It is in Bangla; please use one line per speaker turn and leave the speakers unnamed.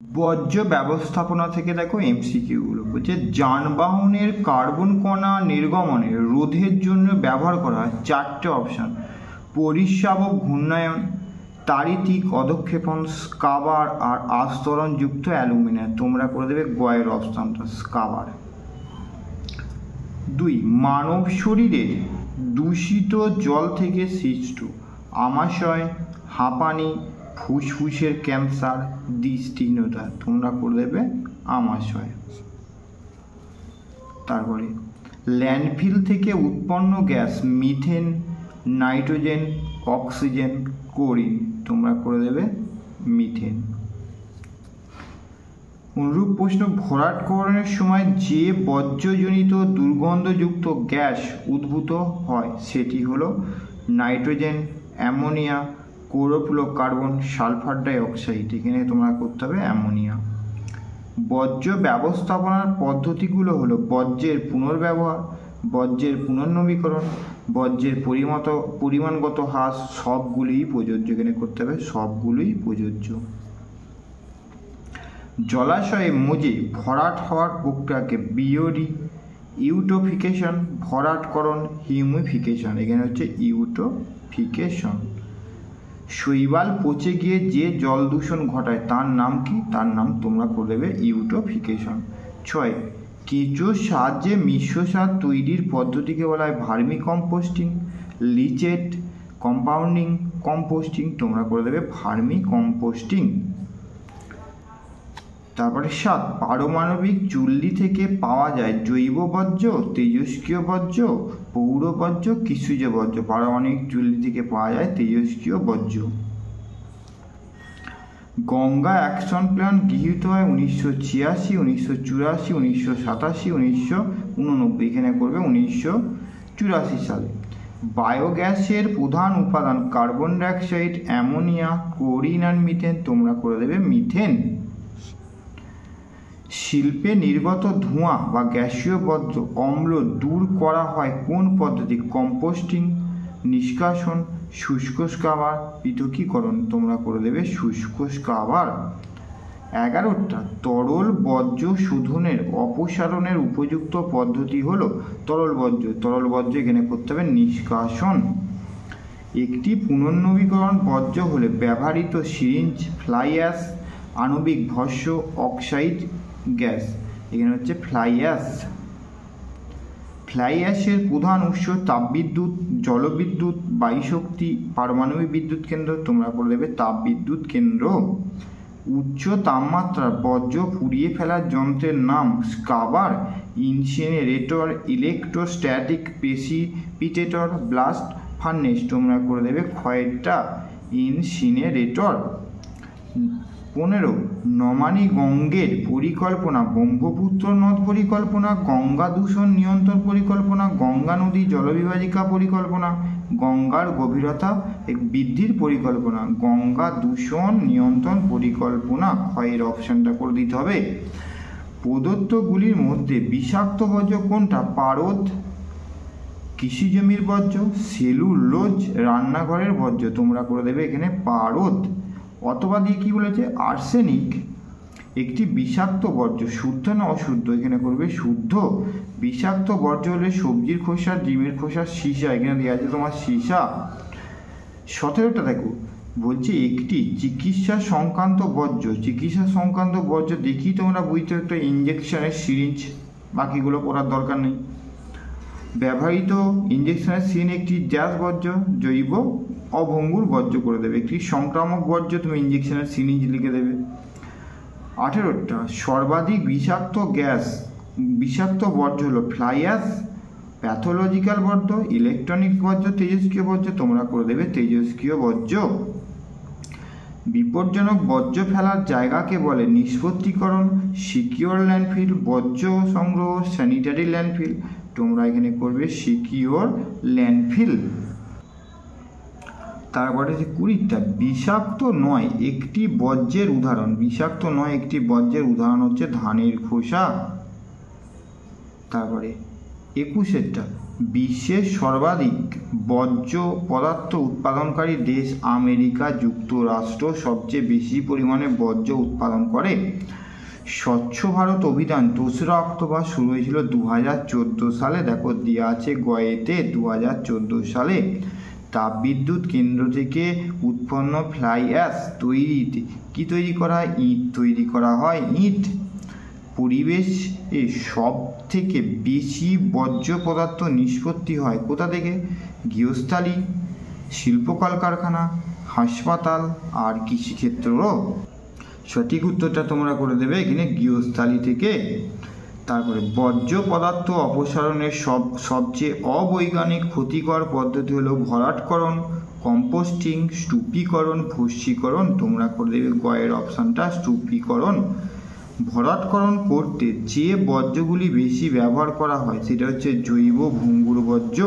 বর্জ্য ব্যবস্থাপনা থেকে দেখো এমসিকিউগুলো বলছে, যানবাহনের কার্বন কণা নির্গমনে রোধের জন্য ব্যবহার করা হয় 4টে অপশান: পরিশ্রাবক ঘূর্ণায়ন, তাড়িতিক অধক্ষেপণ, স্কাবার আর আস্তরণযুক্ত অ্যালুমিনিয়াম। তোমরা করে দেবে গয়ের অপশানটা, স্কাবার। 2, মানব শরীরের দূষিত জল থেকে সৃষ্ট আমাশয়, হাঁপানি, ফুসফুসের ক্যান্সার, দৃষ্টিহীনতা। তোমরা করে দেবে আমাশয়। তারপরে ল্যান্ডফিল থেকে উৎপন্ন gas methane, nitrogen, oxygen, chlorine. তোমরা করে দেবে মিথেন। অনুরূপ প্রশ্ন, ভরাটকরণের সময় যে বর্জ্যজনিত দুর্গন্ধযুক্ত গ্যাস উদ্ভূত হয় সেটি হলো nitrogen, ammonia, chlorofluorocarbon, sulphur die oxide. এখানে তোমরা করতে হবে অ্যামোনিয়া। বর্জ্য ব্যবস্থাপনার পদ্ধতিগুলো হলো বর্জ্যের পুনর্ব্যবহার, বর্জ্যের পুনর্নবীকরণ, বর্জ্যের পরিমাণগত হ্রাস। সবগুলিই প্রযোজ্য, এখানে করতে হবে সবগুলোই প্রযোজ্য। জলাশয়ে মজে ভরাট হওয়ার প্রক্রিয়াকে বিওডি, ইউটোফিকেশন, ভরাটকরণ, হিউমিফিকেশন। এখানে হচ্ছে ইউটোফিকেশন। শৈবাল পচে গিয়ে যে জল দূষণ ঘটায় তার নাম কি? তার নাম তোমরা করে দেবে ইউটোফিকেশন। 6, কেঁচোর সাহায্যে মিশ্র সার তৈরির পদ্ধতিকে বলা হয় vermi composting, leachate, compounding, composting. তোমরা করে দেবে ভার্মি কম্পোস্টিং। তারপরে 7, পারমাণবিক চুল্লি থেকে পাওয়া যায় জৈব বর্জ্য, তেজস্ক্রিয় বর্জ্য, পৌর বর্জ্য, কৃষিজ বর্জ্য। পারমাণবিক চুল্লি থেকে পাওয়া যায় তেজস্ক্রিয় বর্জ্য। গঙ্গা অ্যাকশন প্ল্যান গৃহীত হয় 1986, 1984, 1987, 1989। এখানে করবে 1984 সালে। বায়োগ্যাসের প্রধান উপাদান কার্বন ডাইঅক্সাইড, অ্যামোনিয়া, ক্লোরিন আর মিথেন। তোমরা করে দেবে মিথেন। শিল্পে নির্গত ধোঁয়া বা গ্যাসীয় বর্জ্য অম্ল দূর করা হয় কোন পদ্ধতি? কম্পোস্টিং, নিষ্কাশন, শুষ্ক স্ক্রাবার, পৃথকীকরণ। তোমরা করে দেবে শুষ্ক স্ক্রাবার। 11টা তরল বর্জ্য শোধনের অপসারণের উপযুক্ত পদ্ধতি হলো তরল বর্জ্য। তরল বর্জ্য এখানে করতে হবে নিষ্কাশন। একটি পুনর্নবীকরণ বর্জ্য হলে ব্যবহৃত সিরিঞ্জ, ফ্লাই অ্যাশ, আণবিক ভস্ম, অক্সাইড গ্যাস। এখানে হচ্ছে ফ্লাই অ্যাশ। ফ্লাই অ্যাশের প্রধান উৎস তাপবিদ্যুৎ, জলবিদ্যুৎ, বায়ুশক্তি, পারমাণবিক বিদ্যুৎ কেন্দ্র। তোমরা করে দেবে তাপবিদ্যুৎ কেন্দ্র। উচ্চ তাপমাত্রার বর্জ্য পুড়িয়ে ফেলার যন্ত্রের নাম স্ক্রাবার, ইনসিনারেটর, ইলেকট্রোস্ট্যাটিক প্রেসিপিটেটর, ব্লাস্ট ফার্নেস। তোমরা করে দেবে ক্ষয়টা ইনসিনারেটর। 15, নমানি গঙ্গের পরিকল্পনা, ব্রহ্মপুত্র নদ পরিকল্পনা, গঙ্গা দূষণ নিয়ন্ত্রণ পরিকল্পনা, গঙ্গা নদী জলবিভাজিকা পরিকল্পনা, গঙ্গার গভীরতা বৃদ্ধির পরিকল্পনা, গঙ্গা দূষণ নিয়ন্ত্রণ পরিকল্পনা। ক্ষয়ের অপশানটা করে দিতে হবে। প্রদত্তগুলির মধ্যে বিষাক্ত বর্জ্য কোনটা? পারদ, কৃষিজমির বর্জ্য, সেলুলোজ, রান্নাঘরের বর্জ্য। তোমরা করে দেবে এখানে পারদ। অথবা দিয়ে কী বলেছে? আর্সেনিক একটি বিষাক্ত বর্জ্য, শুদ্ধ না অশুদ্ধ? এখানে করবে শুদ্ধ। বিষাক্ত বর্জ্য হলে সবজির খোসা, ডিমের খোসা, সীসা। এখানে দেওয়া আছে তোমার সীসা। 17টা দেখো বলছে একটি চিকিৎসা সংক্রান্ত বর্জ্য। চিকিৎসা সংক্রান্ত বর্জ্য দেখি তোমরা বুঝতে একটা ইঞ্জেকশনের সিরিঞ্জ, বাকিগুলো করার দরকার নেই। ব্যবহৃত ইঞ্জেকশনের সিরিঞ্জ একটি গ্যাস বর্জ্য, জৈব অভঙ্গুর বর্জ্য করে দেবে। একটি সংক্রামক বর্জ্য তুমি ইঞ্জেকশনের সিরিঞ্জ লিখে দেবে। 18টা সর্বাধিক বিষাক্ত বর্জ্য হলো ফ্লাই অ্যাশ, প্যাথোলজিক্যাল বর্জ্য, ইলেকট্রনিক বর্জ্য, তেজস্ক্রিয় বর্জ্য। তোমরা করে দেবে তেজস্ক্রিয় বর্জ্য। বিপজ্জনক বর্জ্য ফেলার জায়গাকে বলে নিষ্পত্তিকরণ, সিকিওর ল্যান্ডফিল, বর্জ্য সংগ্রহ, স্যানিটারি ল্যান্ডফিল। তোমরা এখানে করবে সিকিওর ল্যান্ডফিল। তারপরে যে 20টা বিষাক্ত নয় একটি বর্জ্যের উদাহরণ। বিষাক্ত নয় একটি বর্জ্যের উদাহরণ হচ্ছে ধানের খোসা। তারপরে 21 বিশ্বের সর্বাধিক বর্জ্য পদার্থ উৎপাদনকারী দেশ আমেরিকা যুক্তরাষ্ট্র সবচেয়ে বেশি পরিমাণে বর্জ্য উৎপাদন করে। স্বচ্ছ ভারত অভিযান 2রা অক্টোবর শুরু হয়েছিল 2014 সালে। দেখো দেওয়া আছে গয়েতে 2014 সালে। তাপবিদ্যুৎ কেন্দ্র থেকে উৎপন্ন ফ্লাই অ্যাশ তৈরিতে কি তৈরি করা হয়? ইট তৈরি করা হয়। ইট। পরিবেশে সব থেকে বেশি বর্জ্য পদার্থ নিষ্পত্তি হয় কোথা থেকে? গৃহস্থালী, শিল্প কলকারখানা, হাসপাতাল আর কৃষিক্ষেত্রও। সঠিক উত্তরটা তোমরা করে দেবে এখানে গৃহস্থালী থেকে। তারপরে বর্জ্য পদার্থ অপসারণের সবচেয়ে অবৈজ্ঞানিক ক্ষতিকর পদ্ধতি হলো ভরাটকরণ, কম্পোস্টিং, স্তূপীকরণ, ভস্মীকরণ। তোমরা করে দেবে গয়ের অপশানটা স্তূপীকরণ। ভরাটকরণ করতে যে বর্জ্যগুলি বেশি ব্যবহার করা হয় সেটা হচ্ছে জৈব ভঙ্গুর বর্জ্য।